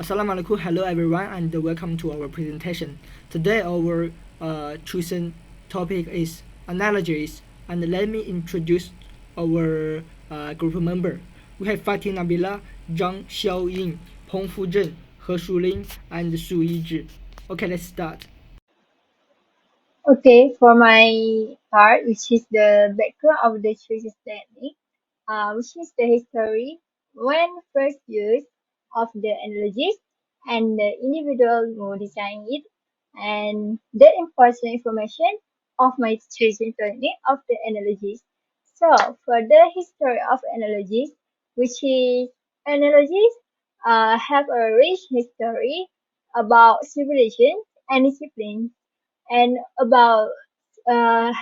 Assalamualaikum, hello everyone, and welcome to our presentation. Today, our chosen topic is analogies, and let me introduce our group member. We have Fatih Nabila, Zhang Xiaoying, Peng Fuzhen, He Shulin, and Su Yizhi. Okay, let's start. Okay, for my part, which is the background of the choices technique, which is the history, when first use of the analogies and the individual who design it, and the important information of my choosing technique of the analogies. So, for the history of analogies, which is analogies have a rich history about civilization and discipline and about uh,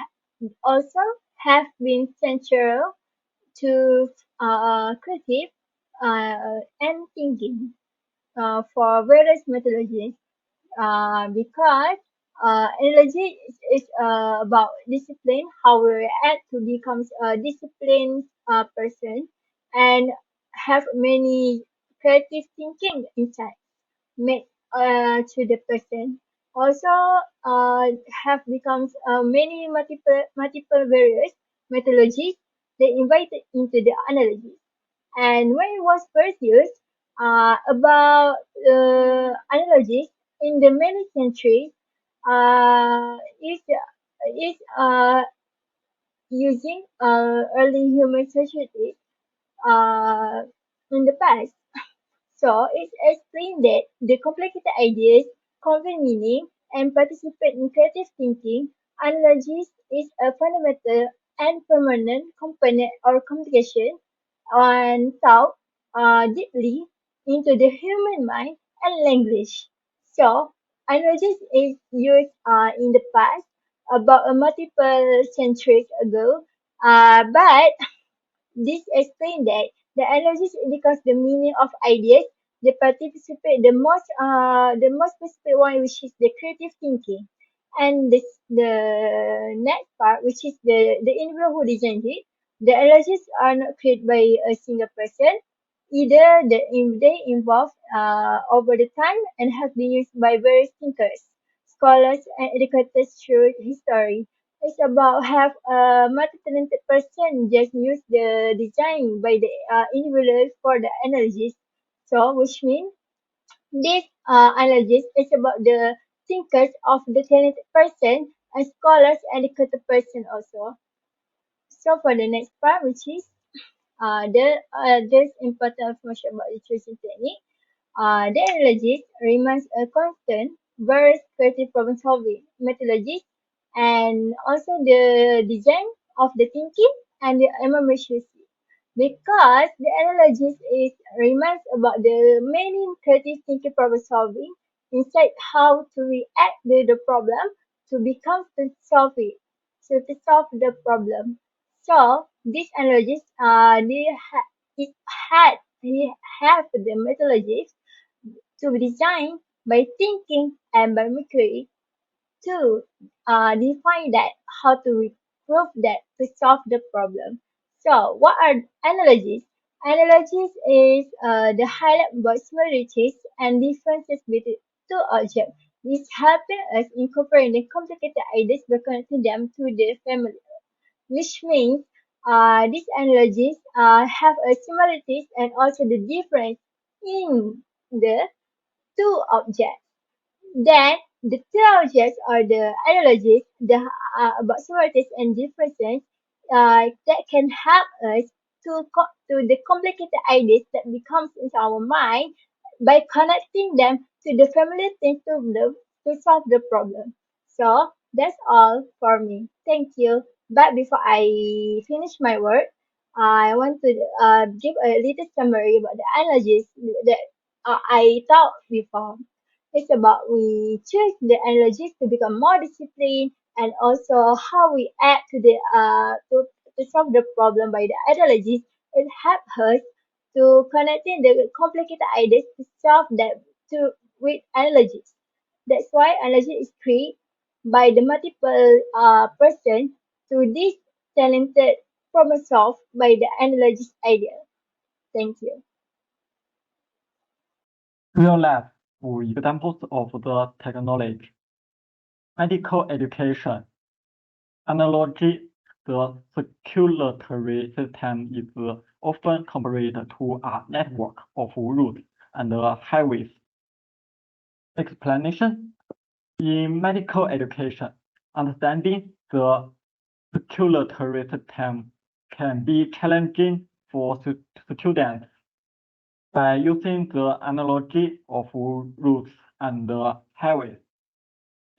also have been central to creative and thinking for various methodologies because analogy is about discipline, how we react to become a disciplined person and have many creative thinking inside made to the person. Also, have become many multiple various methodologies they invited into the analysis. And when it was first used, about analogies in the many centuries, is using early human society uh, in the past. So it explains that the complicated ideas, convey meaning, and participate in creative thinking. Analogies is a fundamental and permanent component or communication and thought deeply into the human mind and language. So analogies is used in the past about a multiple centuries ago, but this explains that the analysis indicates the meaning of ideas. They participate the most specific one, which is the creative thinking, and the next part, which is the individual who designs it. The analysis are not created by a single person. Either they involve over the time and have been used by various thinkers, scholars, and educators through history. It's about have a multi-talented person just use the design by the individual for the analysis. So, which means this analysis is about the thinkers of the talented person and scholars and educated person also. So, for the next part, which is there's important information about the choosing technique. The analysis remains a constant, various creative problem solving methodologies, and also the design of the thinking and the emergency. Because the analysis is remains about the many creative thinking problem solving inside how to react to the problem to become to solve it. So to solve the problem. So this analysis it had they have the methodologies to be designed by thinking and by making to define that how to prove that to solve the problem. So what are analogies? Analogies is the highlight about similarities and differences between two objects. This helping us incorporate the complicated ideas by connecting them to the family, which means these analogies have a similarities and also the difference in the two objects. Then the two objects are the analogies, the about similarities and differences that can help us to the complicated ideas that becomes in our mind by connecting them to the familiar things to solve the problem. So that's all for me. Thank you. But before I finish my work, I want to give a little summary about the analogies that I thought before. It's about we choose the analogies to become more disciplined and also how we add to the to solve the problem by the analogies. It helps us to connecting the complicated ideas to solve them to with analogies. That's why analogy is created by the multiple person to this talented problem solved by the analogist idea. Thank you. Real-life examples of the technology. Medical education. Analogy, the circulatory system is often compared to a network of roads and highways. Explanation. In medical education, understanding the circulatory system can be challenging for students. By using the analogy of roads and highways,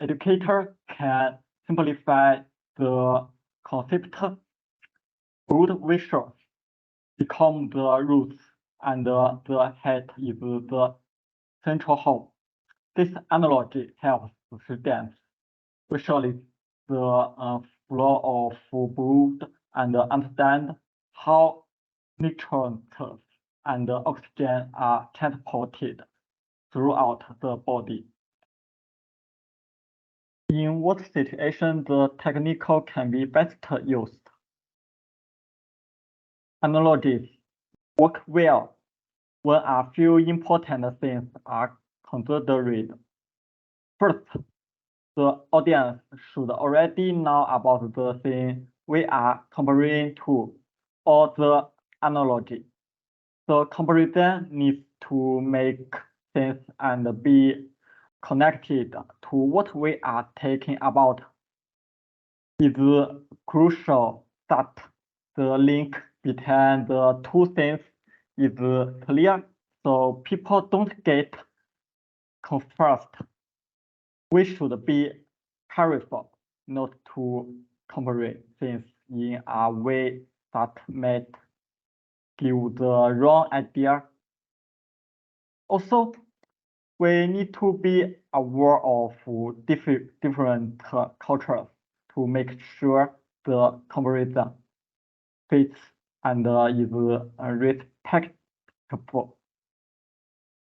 educators can simplify the concept. Good visuals become the roads and the head is the central hub. This analogy helps students visualize the flow of blood and understand how nutrients and oxygen are transported throughout the body. In what situation the technique can be best used? Analogies work well when a few important things are considered. First, the audience should already know about the thing we are comparing to, or the analogy. The comparison needs to make sense and be connected to what we are talking about. It is crucial that the link between the two things is clear so people don't get confused. We should be careful not to compare things in a way that might give the wrong idea. Also, we need to be aware of different cultures to make sure the comparison fits and is respectful.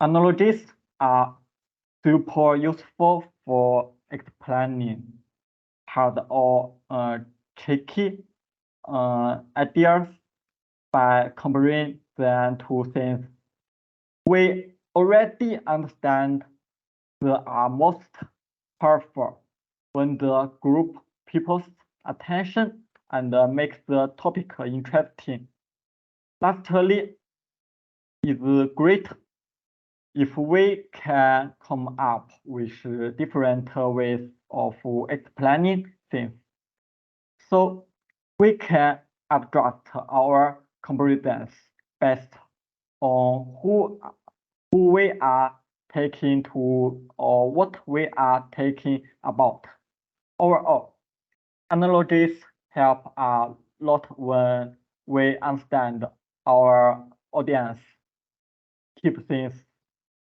Analogies are super useful for explaining hard or tricky ideas by comparing them to things we already understand. They are most powerful when the group people's attention and makes the topic interesting. Lastly, it's great if we can come up with different ways of explaining things, so we can adjust our comparisons based on who we are taking to or what we are taking about. Overall, analogies help a lot when we understand our audience, keep things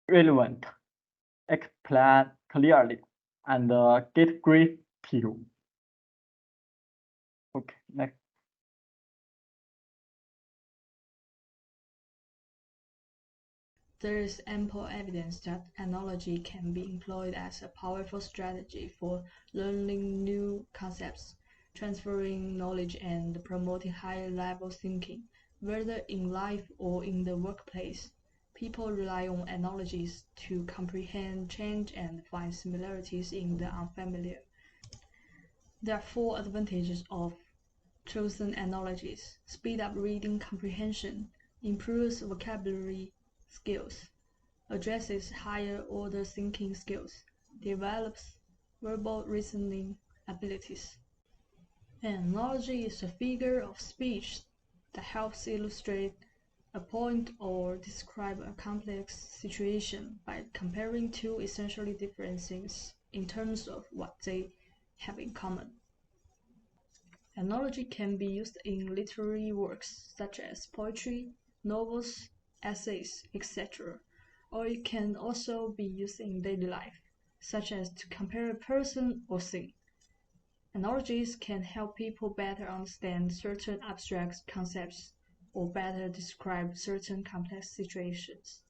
relevant, explain clearly, and get great view. Okay, next. There is ample evidence that analogy can be employed as a powerful strategy for learning new concepts, transferring knowledge, and promoting higher-level thinking. Whether in life or in the workplace, people rely on analogies to comprehend change and find similarities in the unfamiliar. There are four advantages of chosen analogies: speed up reading comprehension, improves vocabulary skills, addresses higher-order thinking skills, develops verbal reasoning abilities. An analogy is a figure of speech that helps illustrate a point or describe a complex situation by comparing two essentially different things in terms of what they have in common. Analogy can be used in literary works such as poetry, novels, essays, etc., or it can also be used in daily life, such as to compare a person or thing. Analogies can help people better understand certain abstract concepts or better describe certain complex situations.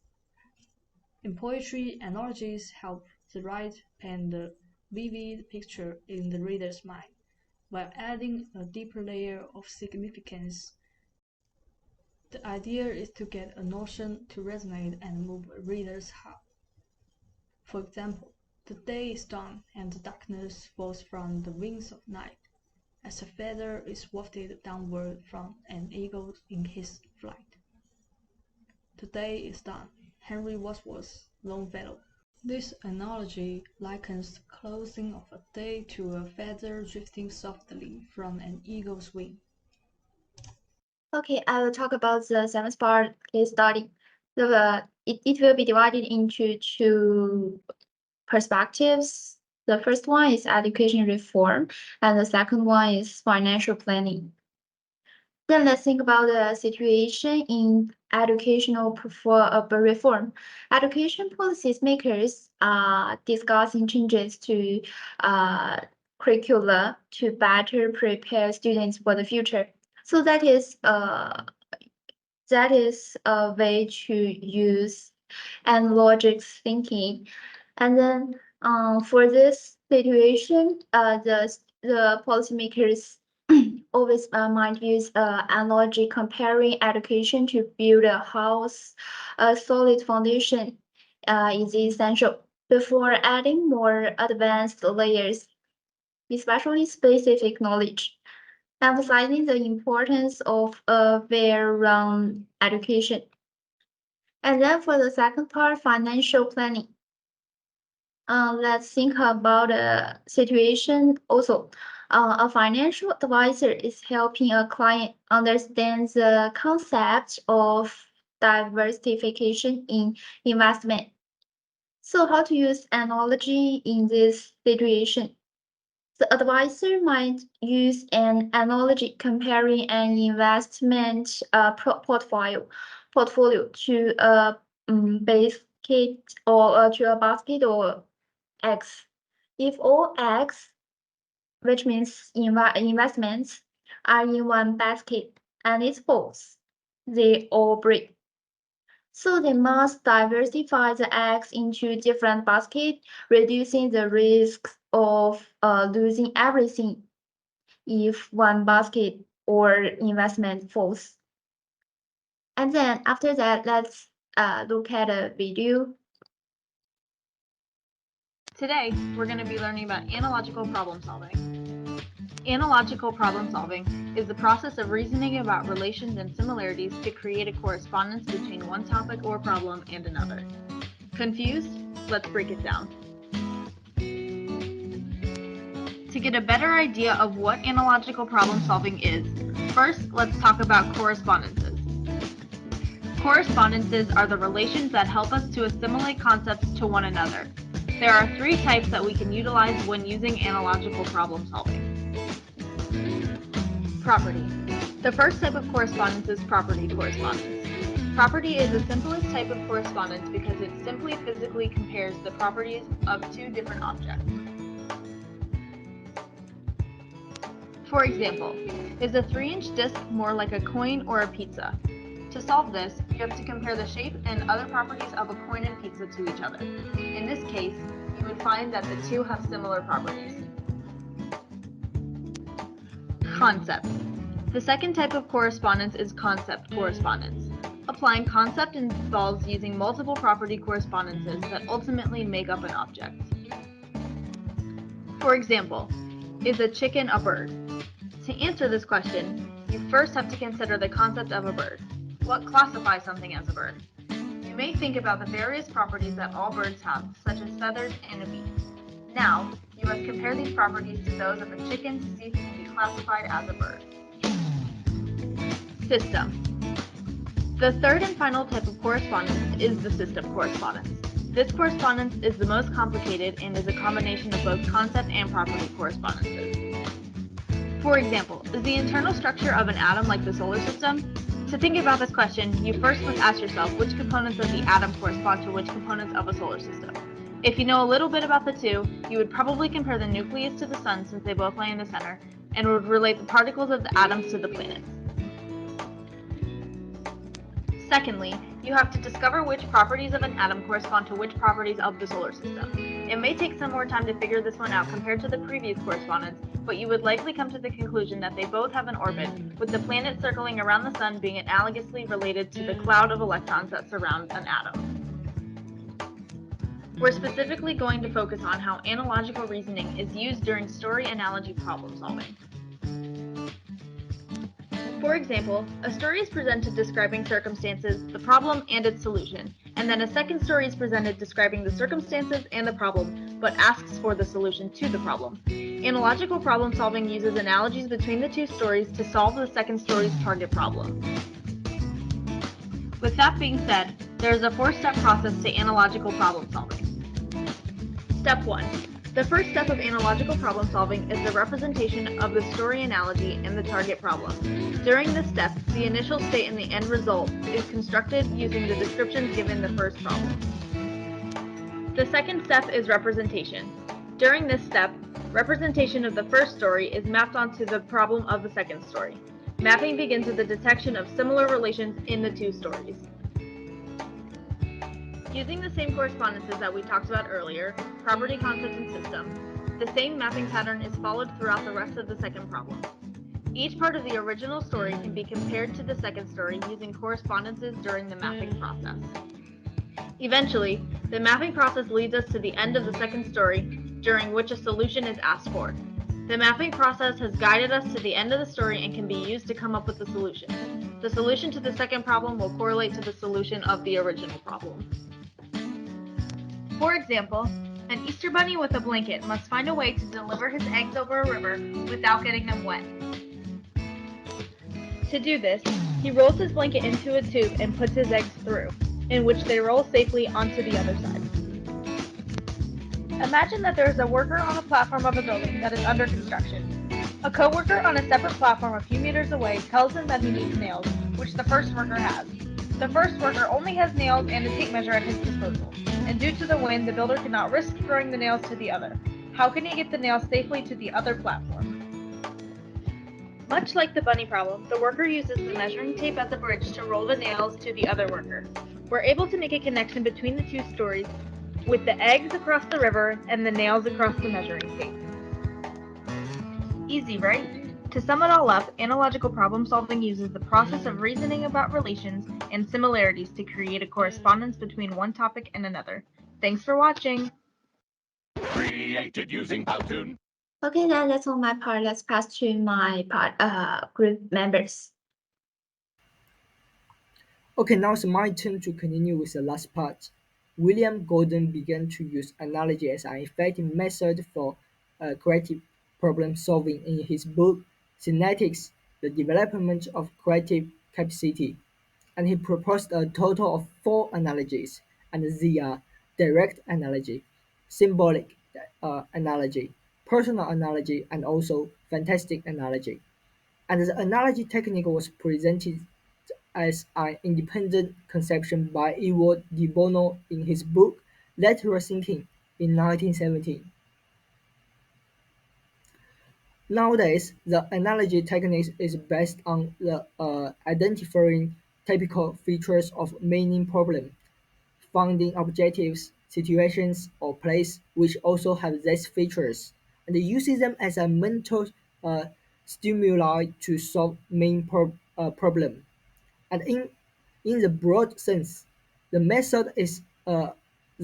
In poetry, analogies help the writer paint a vivid picture in the reader's mind, while adding a deeper layer of significance. The idea is to get a notion to resonate and move a reader's heart. For example, the day is done and the darkness falls from the wings of night, as a feather is wafted downward from an eagle in his flight. The day is done. Henry Wadsworth Longfellow. This analogy likens the closing of a day to a feather drifting softly from an eagle's wing. Okay, I will talk about the seventh part case study. It will be divided into two perspectives. The first one is education reform, and the second one is financial planning. Then let's think about the situation in educational reform. Education policies makers are discussing changes to curricula to better prepare students for the future. So that is a way to use and logic thinking. And then for this situation, the policymakers always might use analogy comparing education to build a house. A solid foundation is essential before adding more advanced layers, especially specific knowledge, emphasizing the importance of a well-rounded education. And then for the second part, financial planning. Let's think about a situation also. A financial advisor is helping a client understand the concept of diversification in investment. So how to use analogy in this situation? The advisor might use an analogy comparing an investment portfolio to a basket or X. If all X, which means investments, are in one basket and it falls, they all break. So they must diversify the eggs into different baskets, reducing the risk of losing everything if one basket or investment falls. And then after that, let's look at a video. Today, we're going to be learning about analogical problem solving. Analogical problem solving is the process of reasoning about relations and similarities to create a correspondence between one topic or problem and another. Confused? Let's break it down. To get a better idea of what analogical problem solving is, first let's talk about correspondences. Correspondences are the relations that help us to assimilate concepts to one another. There are three types that we can utilize when using analogical problem solving. Property. The first type of correspondence is property correspondence. Property is the simplest type of correspondence because it simply physically compares the properties of two different objects. For example, is a 3-inch disc more like a coin or a pizza? To solve this, you have to compare the shape and other properties of a coin and pizza to each other. In this case, you would find that the two have similar properties. Concepts. The second type of correspondence is concept correspondence. Applying concept involves using multiple property correspondences that ultimately make up an object. For example, is a chicken a bird? To answer this question, you first have to consider the concept of a bird. What classifies something as a bird? You may think about the various properties that all birds have, such as feathers and a beak. Now, you must compare these properties to those of a chicken to see if it can be classified as a bird. System. The third and final type of correspondence is the system correspondence. This correspondence is the most complicated and is a combination of both concept and property correspondences. For example, is the internal structure of an atom like the solar system? To think about this question, you first must ask yourself which components of the atom correspond to which components of a solar system. If you know a little bit about the two, you would probably compare the nucleus to the sun since they both lie in the center, and would relate the particles of the atoms to the planets. Secondly, you have to discover which properties of an atom correspond to which properties of the solar system. It may take some more time to figure this one out compared to the previous correspondence, but you would likely come to the conclusion that they both have an orbit, with the planet circling around the sun being analogously related to the cloud of electrons that surround an atom. We're specifically going to focus on how analogical reasoning is used during story analogy problem solving. For example, a story is presented describing circumstances, the problem, and its solution, and then a second story is presented describing the circumstances and the problem, but asks for the solution to the problem. Analogical problem solving uses analogies between the two stories to solve the second story's target problem. With that being said, there is a four-step process to analogical problem solving. Step 1. The first step of analogical problem solving is the representation of the story analogy and the target problem. During this step, the initial state and the end result is constructed using the descriptions given in the first problem. The second step is representation. During this step, representation of the first story is mapped onto the problem of the second story. Mapping begins with the detection of similar relations in the two stories. Using the same correspondences that we talked about earlier, property, concept, and system, the same mapping pattern is followed throughout the rest of the second problem. Each part of the original story can be compared to the second story using correspondences during the mapping process. Eventually, the mapping process leads us to the end of the second story, during which a solution is asked for. The mapping process has guided us to the end of the story and can be used to come up with the solution. The solution to the second problem will correlate to the solution of the original problem. For example, an Easter bunny with a blanket must find a way to deliver his eggs over a river without getting them wet. To do this, he rolls his blanket into a tube and puts his eggs through, in which they roll safely onto the other side. Imagine that there is a worker on a platform of a building that is under construction. A co-worker on a separate platform a few meters away tells him that he needs nails, which the first worker has. The first worker only has nails and a tape measure at his disposal, and due to the wind, the builder cannot risk throwing the nails to the other. How can he get the nails safely to the other platform? Much like the bunny problem, the worker uses the measuring tape at the bridge to roll the nails to the other worker. We're able to make a connection between the two stories with the eggs across the river and the nails across the measuring tape. Easy, right? To sum it all up, analogical problem solving uses the process of reasoning about relations and similarities to create a correspondence between one topic and another. Thanks for watching! Created using Powtoon. Okay, then that's all my part. Let's pass to my group members. Okay, now it's my turn to continue with the last part. William Gordon began to use analogy as an effective method for creative problem solving in his book Synetics, The Development of Creative Capacity, and he proposed a total of 4 analogies, and they are direct analogy, symbolic analogy, personal analogy, and also fantastic analogy. And the analogy technique was presented as an independent conception by Edward de Bono in his book Lateral Thinking in 1917. Nowadays, the analogy technique is based on the identifying typical features of meaning problem, finding objectives, situations, or place which also have these features, and uses them as a mental uh, stimuli to solve main problem. And in the broad sense, the method is the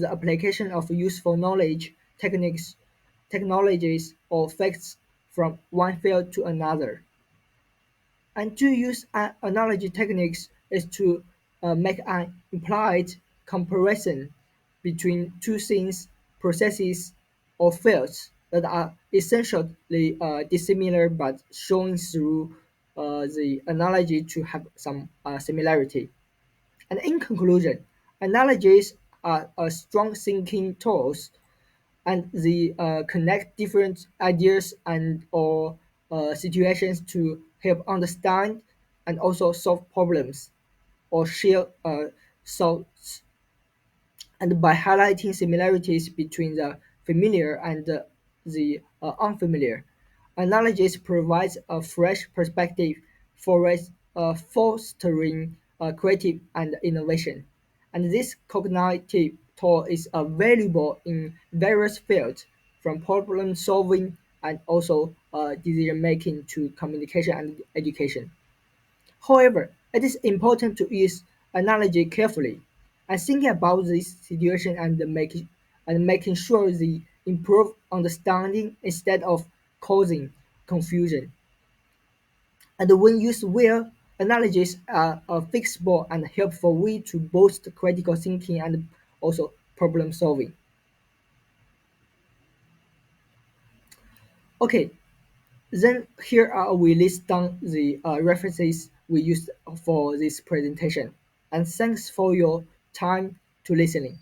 application of useful knowledge, techniques, technologies, or facts from one field to another. And to use analogy techniques is to make an implied comparison between two things, processes, or fields that are essentially dissimilar but showing through the analogy to have some similarity. And in conclusion, analogies are a strong thinking tools and they connect different ideas and or situations to help understand and also solve problems or share thoughts. And by highlighting similarities between the familiar and the unfamiliar, analogies provides a fresh perspective for fostering creative and innovation. And this cognitive tool is valuable in various fields, from problem solving and also decision making to communication and education. However, it is important to use analogy carefully and think about this situation and and making sure they improve understanding instead of causing confusion. And when used well, analogies are a flexible and helpful way to boost critical thinking and also problem solving. Okay, then here are we list down the references we used for this presentation. And thanks for your time to listening.